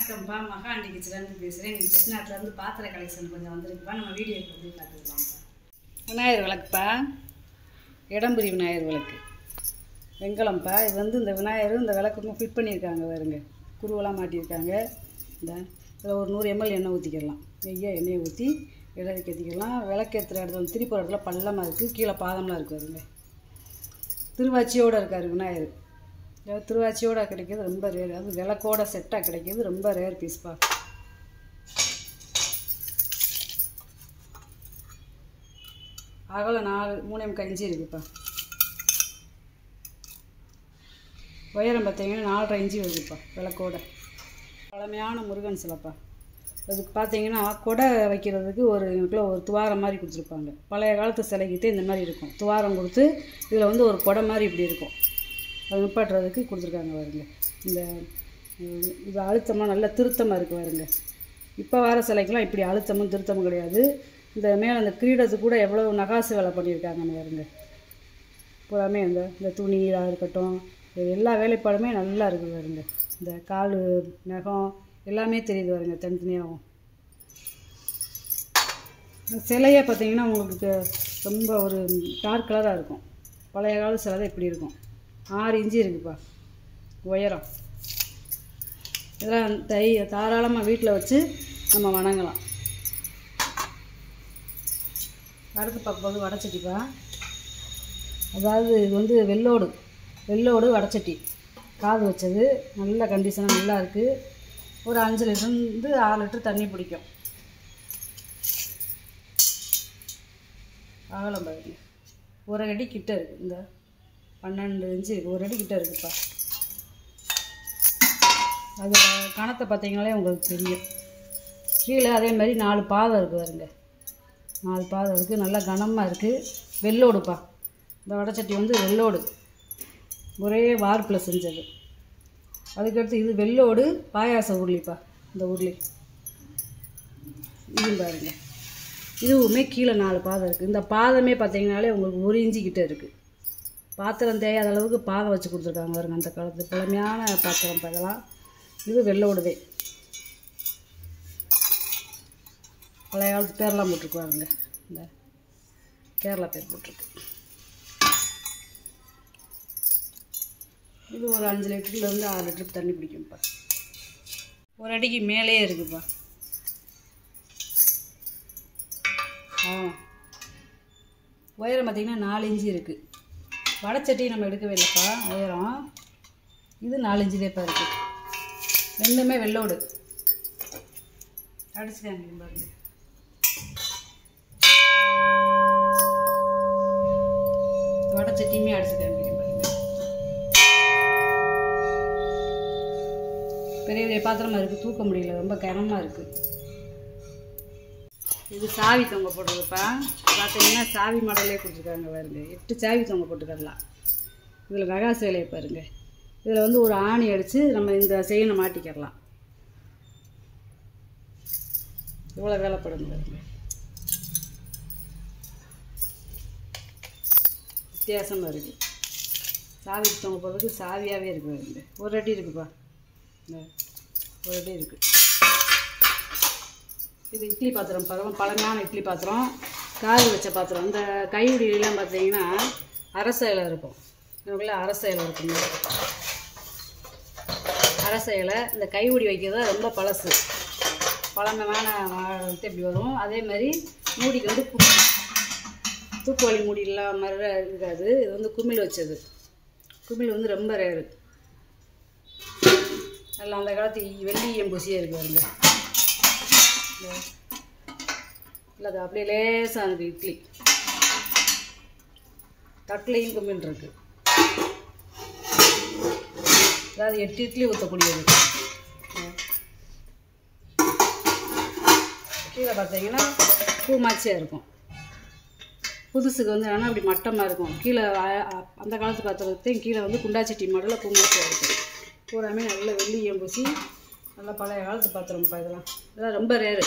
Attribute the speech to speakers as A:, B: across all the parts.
A: வணக்கம்ப்பா, மகாண்டி கிச்சன்லேருந்து பேசுகிறேன். நீங்கள் செட்டிநாட்டிலேருந்து பாத்திர கலெக்ஷன் கொஞ்சம் வந்துருக்குப்பா. நம்ம வீடியோக்கு வந்து பார்த்துக்கலாம்ப்பா. விநாயகர் விளக்குப்பா, இடம்புரி விநாயகர் விளக்கு வெங்கலம்ப்பா. இது வந்து இந்த விநாயகர் இந்த விளக்குக்கும் ஃபிட் பண்ணியிருக்காங்க பாருங்க, குருவெல்லாம் மாட்டியிருக்காங்க. இந்த இதில் ஒரு 100 ml எண்ணெய் ஊற்றிக்கலாம். எண்ணெயை ஊற்றி இடத்துக்கு ஏற்றிக்கலாம். விளக்கேற்றுற இடத்துல வந்து திருப்பி இடத்துல பள்ளமாக இருக்குது, கீழே பாதம்லாம் இருக்குது பாருங்க. திருவாச்சியோடு இருக்கார் விநாயகர். திருவாச்சியோட கிடைக்கிது ரொம்ப ரேர். அது விளக்கோட செட்டாக கிடைக்கிது, ரொம்ப ரேர் பீஸ்ப்பா. அகலம் 3 இன்ச்சு இருக்குப்பா. உயரம் பார்த்தீங்கன்னா 4.5 இன்ச்சு இருக்குப்பா விளக்கோட. பழமையான முருகன் சிலைப்பா. அதுக்கு பார்த்தீங்கன்னா கொடை வைக்கிறதுக்கு ஒரு துவாரம் மாதிரி கொடுத்துருப்பாங்க. பழைய காலத்து சிலைக்கிட்டே இந்த மாதிரி இருக்கும், துவாரம் கொடுத்து இதில் வந்து ஒரு கொடை மாதிரி இப்படி இருக்கும். அது நிப்பாட்டுறதுக்கு கொடுத்துருக்காங்க பாருங்க. இந்த இது அழுத்தமாக நல்ல திருத்தமாக இருக்குது பாருங்க. இப்போ வர சிலைக்கெல்லாம் இப்படி அழுத்தமும் திருத்தமும் கிடையாது. இந்த மேலே அந்த கிரீடத்துக்கு கூட எவ்வளோ நகாசு வேலை பண்ணியிருக்காங்கன்னு பாருங்க. பூராமே இந்த துணியாக இருக்கட்டும், எல்லா வேலைப்பாடுமே நல்லா இருக்குது பாருங்க. இந்த கால் நகம் எல்லாமே தெரியுது பாருங்க, தனித்தனியாகவும். சிலையை பார்த்தீங்கன்னா உங்களுக்கு ரொம்ப ஒரு டார்க் கலராக இருக்கும். பழைய கால சிலை தான் இப்படி இருக்கும். 6 இன்ச்சு இருக்குப்பா உயரம். இதெல்லாம் தாராளமாக வீட்டில் வச்சு நம்ம வணங்கலாம். அடுத்து பார்க்கும்போது வடைச்சட்டிப்பா. அதாவது இது வந்து வெள்ளோடு வடைச்சட்டி, காது வச்சது, நல்ல கண்டிஷனாக நல்லா இருக்குது. ஒரு 5 லிட்டருந்து 6 லிட்டர் தண்ணி பிடிக்கும். அகலம் பாருங்க, 1 அடி கிட்ட இருக்குது. இந்த 12 இன்ச்சு இருக்குது, 1 அடி கிட்ட இருக்குப்பா. அது கணத்தை பார்த்தீங்கனாலே உங்களுக்கு தெரியும். கீழே அதே மாதிரி 4 பாதம் இருக்குது பாருங்க. 4 பாதம் இருக்குது, நல்லா கனமாக இருக்குது. வெள்ளோடுப்பா. இந்த வடைச்சட்டி வந்து வெள்ளோடு, ஒரே வார்ப்பில் செஞ்சது. அதுக்கடுத்து இது வெள்ளோடு பாயாச உருளிப்பா. இந்த உருளி இது பாருங்க, இதுவுமே கீழே 4 பாதம் இருக்குது. இந்த பாதமே பார்த்தீங்கனாலே உங்களுக்கு 1 இன்ச்சு கிட்ட இருக்குது. பாத்திரம் தேயாத அளவுக்கு பாதம் வச்சு கொடுத்துருக்காங்க பாருங்க. அந்த காலத்து பழமையான பாத்திரம் இதெல்லாம். இது வெள்ளோடுதே. பழைய காலத்து பேரெலாம் போட்டிருக்கு பாருங்க. இந்த கேரளா பேர் போட்டிருக்கு. இது ஒரு 5 லிட்டர்லேருந்து 6 லிட்டருக்கு தண்ணி பிடிக்கும்ப்பா. 1 அடிக்கு மேலேயே இருக்குப்பா. உயரம் பார்த்திங்கன்னா 4 இன்ச்சு இருக்குது. வடைச்சட்டி நம்ம எடுக்கவே இல்லைப்பா, உயரம் இது 4 இன்ச்சு தேப்பா இருக்குது. ரெண்டுமே வெள்ளோடு. அடிச்சுக்காங்க பாருங்க. வடைச்சட்டியுமே அடிச்சுக்காங்க பாருங்க. பெரிய பெரிய பாத்திரமாக இருக்குது, தூக்க முடியல, ரொம்ப கனமாக இருக்குது. இது சாவி தொங்க போடுறதுப்பா. பார்த்தீங்கன்னா சாவி மாடலே கொடுத்துருக்காங்க பாருங்க. 8 சாவி தொங்க போட்டுக்கலாம். இதில் நகாசு வேலையை பாருங்க. இதில் வந்து ஒரு ஆணி அடித்து நம்ம இந்த செயினை மாட்டிக்கிடலாம். இவ்வளோ வேலைப்படுங்க பாருங்க. வித்தியாசமாக இருக்குது. சாவி தொங்க போடுறதுக்கு சாவியாகவே இருக்குது பாருங்க. 1 அடி இருக்குப்பா. 1 அடி இருக்குது. இது இட்லி பாத்திரம், பழமையான இட்லி பாத்திரம், காது வச்ச பாத்திரம். இந்த கைவிடியெல்லாம் பார்த்தீங்கன்னா அரச இலை இருக்கும். இவங்கள அரச இலை இருக்குங்க. அரச இலை இந்த கைவிடி வைக்கிறது ரொம்ப பழசு. பழமையான இப்படி வரும். அதே மாதிரி மூடிக்கு வந்து தூக்குவலி மூடி இல்லாம மாதிரி இருக்காது. இது வந்து குமிழ் வச்சது. குமிழ் வந்து ரொம்ப ரேரு. நல்லா அந்த காலத்து வெள்ளி எம்பூசியே இருக்கு பாருங்க. இல்லை அது அப்படியே லேசாக இருக்குது. இட்லி தட்டுலையும் குமிழ் இருக்குது. அதாவது 8 இட்லி ஊற்றக்கூடியது. கீழே பார்த்தீங்கன்னா பூமாச்சியாக இருக்கும். புதுசுக்கு வந்து ஆனால் அப்படி மட்டமாக இருக்கும். கீழே அந்த காலத்து பாத்திரத்தையும் கீழே வந்து குண்டாச்சட்டி மாடலில் பூமாச்சியாக இருக்கும். பூராமே நல்ல வெள்ளி எம்பூசி, நல்லா பழைய காலத்து பாத்திரம்ப்பா. இதெல்லாம் ரொம்ப ரேரு.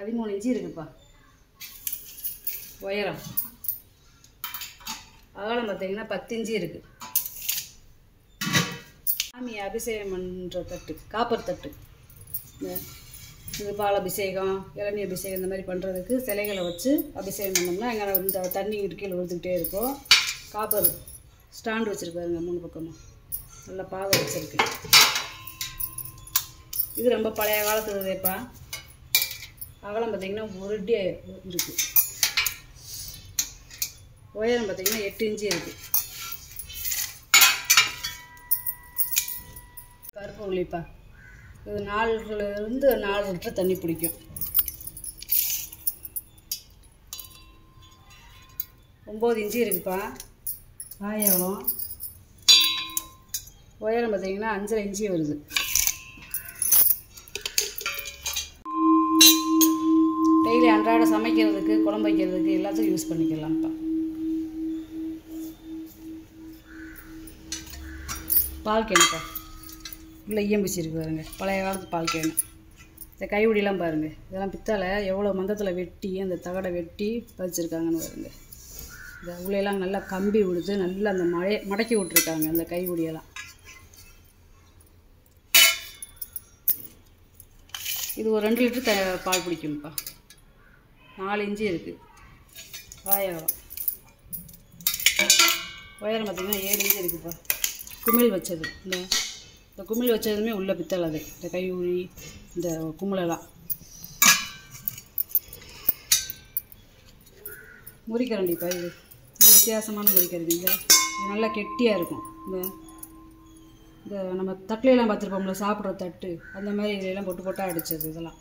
A: 13 இன்ச்சு இருக்குப்பா உயரம். அகலம் பார்த்தீங்கன்னா 10 இன்ச்சு இருக்குது. சாமி அபிஷேகம் பண்ணுற தட்டு, காப்பர் தட்டு. இது பால் அபிஷேகம், இளநீர் அபிஷேகம் இந்த மாதிரி பண்ணுறதுக்கு சிலைகளை வச்சு அபிஷேகம் பண்ணோம்னா எங்கே இந்த தண்ணி கீழே விழுந்துக்கிட்டே இருக்கும். காப்பர் ஸ்டாண்டு வச்சுருக்காருங்க 3 பக்கமும், நல்லா பாகம் வச்சுருக்கு. இது ரொம்ப பழைய காலத்து இதேப்பா. அகலம் பார்த்திங்கன்னா 1 அடி இருக்குது. உயரம் பார்த்திங்கன்னா 8 இன்ச்சு இருக்குது. கருப்பு உளிப்பா. இது 4லேருந்து 4 லிட்டர் தண்ணி பிடிக்கும். 9 இன்ச்சு இருக்குப்பா ஆயம். உயரம் பார்த்திங்கன்னா 5.5 இன்ச்சு வருது. டெய்லி அன்றாட சமைக்கிறதுக்கு, குழம்பு வைக்கிறதுக்கு எல்லாத்துக்கும் யூஸ் பண்ணிக்கலாம்ப்பா. பால் கேனுப்பா. உள்ள ஈயம்பிச்சு இருக்கு பாருங்கள், பழைய காலத்து பால் கேனு. இந்த கைவிடிலாம் பாருங்கள், இதெல்லாம் பித்தளை எவ்வளோ மந்தத்தில் வெட்டி அந்த தகடை வெட்டி பதிச்சிருக்காங்கன்னு பாருங்கள். இந்த உள்ளெல்லாம் நல்லா கம்பி விடுத்து நல்லா அந்த மடக்கி விட்ருக்காங்க அந்த கைவிடியெல்லாம். இது ஒரு 2 லிட்டர் பால் பிடிக்கும்ப்பா. 4 இன்ச்சு இருக்குது ஆயம். உயரம் பார்த்திங்கன்னா 7 இன்ச்சு இருக்குப்பா. குமிழ் வச்சது, இந்த குமிழ் வச்சதுமே உள்ள பித்தளை. அது இந்த கையுழி இந்த குமிழெல்லாம். முறிக்கரண்டிப்பா. இது வித்தியாசமான முறிக்கரண்டி. இது நல்லா கெட்டியாக இருக்கும். இந்த நம்ம தட்டிலெல்லாம் பார்த்துருப்போம்ல, சாப்பிட்ற தட்டு, அந்த மாதிரி இதையெல்லாம் பொட்டு பொட்டாக அடித்தது. இதெல்லாம்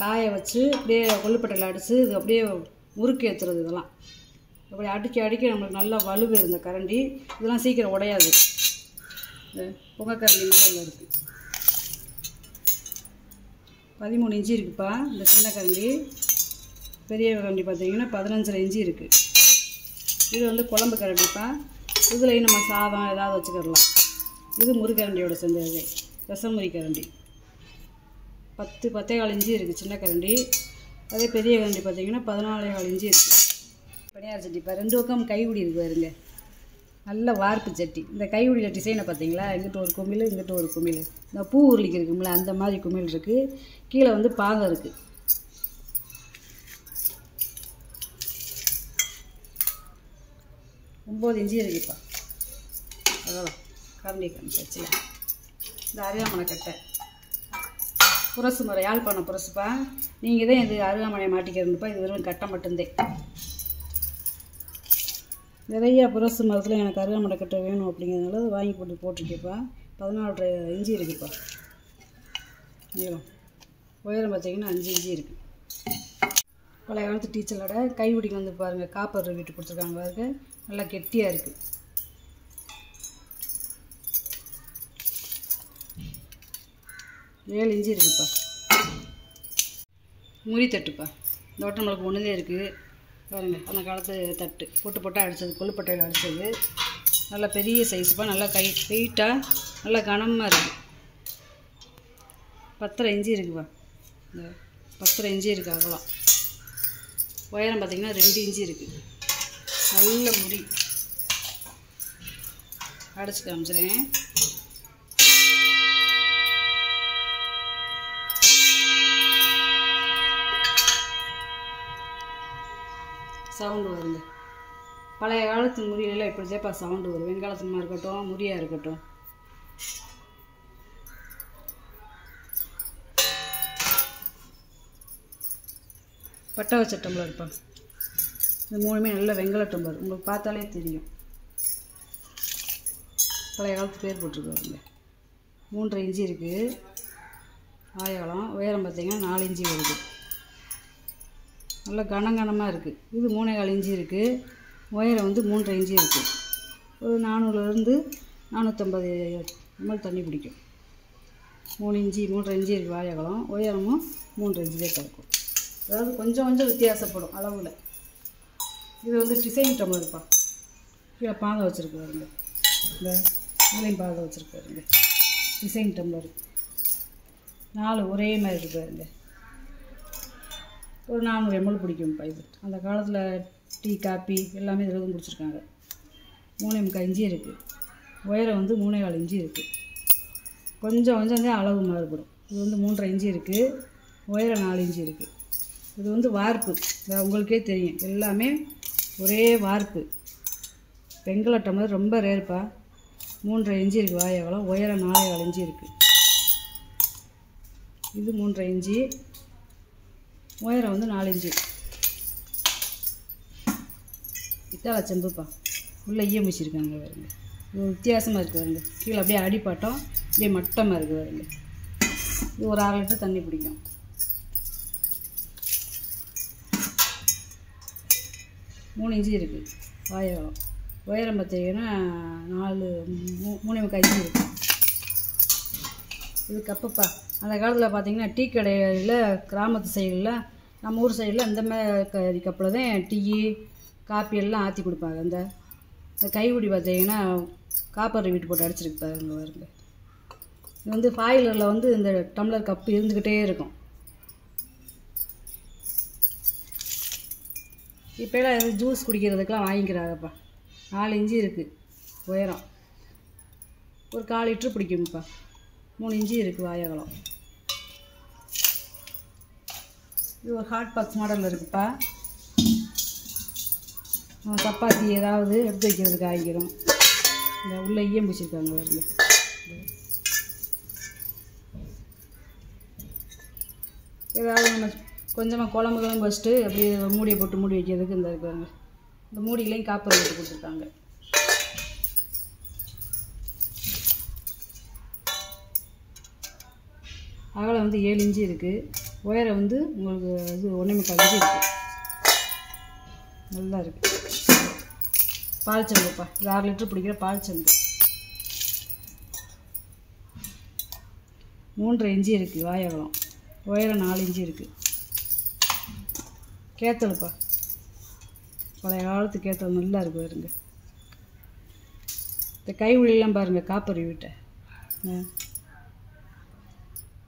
A: காய வச்சு அப்படியே கொள்ளுப்பட்டையில் அடித்து இது அப்படியே முறுக்கு ஏற்றுறது. இதெல்லாம் அப்படி அடிக்க நம்மளுக்கு நல்லா வலுவு இந்த கரண்டி. இதெல்லாம் சீக்கிரம் உடையாது. புகைக்கரண்டி மாடலில் இருக்குது. 13 இன்ச்சு இருக்குப்பா இந்த சின்ன கரண்டி. பெரிய கரண்டி பார்த்திங்கன்னா 15.5 இன்ச்சு இருக்குது. இது குழம்பு கரண்டிப்பா. இதில் நம்ம சாதம் ஏதாவது வச்சுக்கிடலாம். இது முறுக்கரண்டியோட சேர்ந்தது, ரசமுறி கரண்டி. 10-10.25 இன்ச்சு இருக்குது சின்ன கரண்டி. அதே பெரிய கரண்டி பார்த்திங்கன்னா 14.25 இன்ச்சு இருக்குது. பனியார சட்டிப்பா. 2 பக்கம் கைவிடி இருக்குது பாருங்க, நல்ல வார்ப்பு சட்டி. இந்த கைவிடியில் டிசைனை பார்த்தீங்களா, இங்கிட்ட ஒரு குமிழ், இங்கிட்ட ஒரு குமிழ். இந்த பூ உருளிக்கு இருக்குங்களா அந்த மாதிரி குமிழ் இருக்குது. கீழே பாகம் இருக்குது. ஒம்பது இன்ச்சு இருக்குப்பா. அதான் கரண்டி காமிச்சாச்சு. இந்த அருகாமனை கட்டை புரசு முறை, யாழ்ப்பாணம் புரசுப்பா. நீங்கள் தான் இது அருகாமனையை மாட்டிக்கிறதுப்பா. இது வெறும் கட்டை மட்டும்தான். நிறையா புரசு மரத்தில் எனக்கு அருகாமனை கட்டை வேணும் அப்படிங்கிறதுனால அது வாங்கி போட்டிருக்கேப்பா. 14.5 இன்ச்சு இருக்குப்பா நீளம். உயரம் பார்த்திங்கன்னா 5 இன்ச்சு இருக்குது. பழைய காலத்து டீச்சரோட கைவிடிக்கு பாருங்கள், காப்பர் வீட்டு கொடுத்துருக்காங்க பாருங்க, நல்லா கெட்டியாக இருக்குது. ஏழு இன்ச்சு இருக்குப்பா. முறி தட்டுப்பா. இந்த வட்டம் நம்மளுக்கு ஒன்றுதே இருக்குது பாருங்கள். அந்த காலத்து தட்டு பொட்டு பொட்டாக அடித்தது, கொள்ளுப்பட்டையில் அடித்தது. நல்லா பெரிய சைஸுப்பா. நல்லா வெயிட்டாக நல்லா கனமாக இருக்குது. 10.5 இன்ச்சு இருக்குப்பா. இந்த 10.5 இன்ச்சு இருக்குது அகலம். உயரம் பார்த்திங்கன்னா 2 இன்ச்சு இருக்குது. நல்ல முடி. அடைச்சி காமிச்சிடுறேன். சவுண்டு வருங்க. பழைய காலத்து முறியெல்லாம் இப்படி சேப்பா சவுண்டு வரும். வெங்காலத்துமா இருக்கட்டும், முறியாக இருக்கட்டும். பட்டை வச்ச டம்ளர் இருப்பா. இந்த 3மே நல்ல வெங்கல டம்ளர். உங்களுக்கு பார்த்தாலே தெரியும். பழைய காலத்து பேர் போட்டிருக்காருங்க. 3.5 இன்ச்சு இருக்குது ஆயகலம். உயரம் பார்த்திங்கன்னா 4 இன்ச்சு வருது. நல்லா கனகனமாக இருக்குது. இது 3.25 இன்ச்சு இருக்குது. உயரம் 3.5 இன்ச்சு இருக்குது. ஒரு 400லேருந்து 450 ml தண்ணி பிடிக்கும். 3 இன்ச்சு 3.5 இன்ச்சு இருக்குது வாயகலம். உயரமும் 3.5 இன்ச்சு தான் இருக்கும். அதாவது கொஞ்சம் வித்தியாசப்படும் அளவில். இது டிசைன் டம்ளர் இருப்பா. கீழே பாகம் வச்சுருக்கு பாருங்க. இந்த இதுலேயும் பாகம் வச்சுருக்காருங்க. டிசைன் டம்ளர் 4 ஒரே மாதிரி இருக்கு பாருங்க. ஒரு 400 ml பிடிக்கும்ப்பா இது. அந்த காலத்தில் டீ காப்பி எல்லாமே இதில் தான் குடிச்சிருக்காங்க. 3.25 இன்ச்சு இருக்குது. உயரம் வந்து 3.25 இன்ச்சு இருக்குது. கொஞ்சம் தான் அளவு மாறுபடும். இது வந்து 3.5 இன்ச்சு இருக்குது. உயரம் 4 இன்ச்சு இருக்குது. இது வந்து வார்ப்பு, உங்களுக்கே தெரியும், எல்லாமே ஒரே வார்ப்பு. வெங்கல டம்ளர் ரொம்ப ரேர்ப்பா. 3.5 இன்ச்சு இருக்குது வாய் அகலம். உயரம் 4.25 இன்ச்சு இருக்குது. இது 3.5 இன்ச்சு, உயரம் வந்து 4 இன்ச்சு. பித்தளை செம்புப்பா. உள்ளே ஈயம் வச்சுருக்காங்க பாருங்க. இது வித்தியாசமாக இருக்குது பாருங்க. கீழே அப்படியே அடிப்பட்டம் அப்படியே மட்டமாக இருக்குது பாருங்க. இது ஒரு 1/2 லிட்டர் தண்ணி பிடிக்கும். மூணு இன்ச்சு இருக்குது வாயகம். உயரம் பார்த்தீங்கன்னா 3.25 இன்ச்சு இருக்குது. இது கப்புப்பா. அந்த காலத்தில் பார்த்தீங்கன்னா டீ கடையில் கிராமத்து சைடில், நம்ம ஊர் சைடில் இந்த மாதிரி கப்பில் தான் டீ காப்பி எல்லாம் ஆற்றி கொடுப்பாங்க. இந்த கைப்பிடி பார்த்தீங்கன்னா காப்பர் வீட்டு போட்டு அடிச்சிருக்கு பாருங்க பாருங்க. இது வந்து ஃபாயிலரில் வந்து இந்த டம்ளர் கப்பு இருந்துக்கிட்டே இருக்கும். இப்போலாம் எதுவும் ஜூஸ் குடிக்கிறதுக்கெலாம் வாங்கிக்கிறாங்கப்பா. 4 இன்ச்சு இருக்குது உயரம். ஒரு 1/4 லிட்ரு பிடிக்கும்ப்பா. 3 இன்ச்சு இருக்குது வாயகலம். இது ஒரு ஹாட் பாக்ஸ் மாடலில் இருக்குப்பா. சப்பாத்தி ஏதாவது எடுத்து வைக்கிறதுக்கு ஆகிக்கிறோம். இந்த உள்ளே ஈயம் பிடிச்சிருக்காங்க பாருங்க. ஏதாவது நம்ம கொஞ்சமாக குழம்புகளும் வச்சுட்டு அப்படியே மூடியை போட்டு மூடி வைக்கிறதுக்கு இந்த இருக்காங்க. இந்த மூடிகளையும் காப்பர் போட்டு கொடுத்துருக்காங்க. அகலம் வந்து 7 இன்ச்சு இருக்குது. உயரம் வந்து உங்களுக்கு இது 1.25 இன்ச்சு இருக்குது. நல்லா இருக்குது. பால் செம்புப்பா. இது 6 லிட்டர் பிடிக்கிற பால் செம்பு. 3.5 இன்ச்சு இருக்குது வாயகலம். உயரம் 4 இன்ச்சு இருக்குது. கேத்தலுப்பா. பழைய காலத்து கேத்தல் நல்லா இருக்குது பாருங்க. இந்த கைவிழிலாம் பாருங்கள் காப்பர் வீட்டை.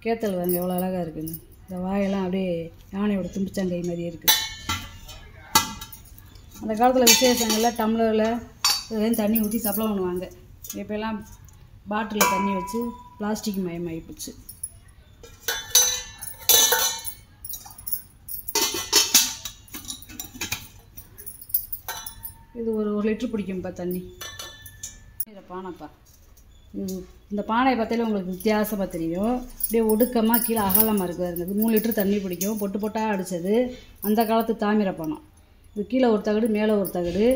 A: கேத்தல் பாருங்க எவ்வளோ அழகாக இருக்குங்க. இந்த வாயெல்லாம் அப்படியே யானையோட தும்பிச்சாங்கை மாதிரியே இருக்குது. அந்த காலத்தில் விசேஷங்களில் டம்ளரில் இதுலேருந்து தண்ணி ஊற்றி சப்ளை பண்ணுவாங்க. இப்போல்லாம் பாட்டிலில் தண்ணி வச்சு பிளாஸ்டிக் மயமாகி போச்சு. இது ஒரு லிட்டர் பிடிக்கும்ப்பா தண்ணி. இதை பானைப்பா. இந்த பானையை பார்த்தாலே உங்களுக்கு வித்தியாசமாக தெரியும். அப்படியே ஒடுக்கமாக கீழே அகலமாக இருக்குது. இது 3 லிட்டர் தண்ணி பிடிக்கும். பொட்டு பொட்டாக அடித்தது. அந்த காலத்து தாமிர பானம். இது கீழே ஒரு தகடு மேலே ஒரு தகடு.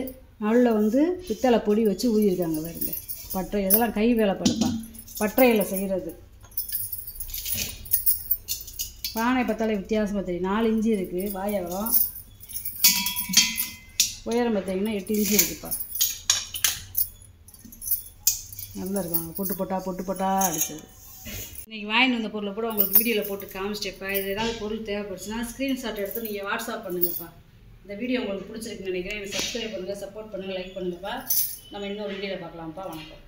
A: நடுவில் வந்து பித்தளை பொடி வச்சு ஊதியிருக்காங்க பாருங்க. பட்டை இதெல்லாம் கை வேலை படுப்பான். பட்டறையில் செய்கிறது. பானை பார்த்தாலே வித்தியாசமாக தெரியும். 4 இன்ச்சு இருக்குது வாயகம். உயரம் பார்த்தீங்கன்னா 8 இன்ச்சு இருக்குப்பா. நல்லா இருக்காங்க. பொட்டு பொட்டா அடித்தது. இன்றைக்கி வாங்கிட்டு வந்த பொருளை கூட உங்களுக்கு வீடியோவில் போட்டு காமிச்சிட்டேப்பா. இது ஏதாவது பொருள் தேவைப்படுச்சுன்னா ஸ்க்ரீன்ஷாட் எடுத்து நீங்கள் வாட்ஸ்அப் பண்ணுங்கப்பா. இந்த வீடியோ உங்களுக்கு பிடிச்சிருக்குன்னு நினைக்கிறேன். எனக்கு சப்ஸ்கிரைப் பண்ணுங்கள், சப்போர்ட் பண்ணுங்கள், லைக் பண்ணுங்கப்பா. நம்ம இன்னொரு வீடியோவில் பார்க்கலாம்ப்பா. வணக்கம்.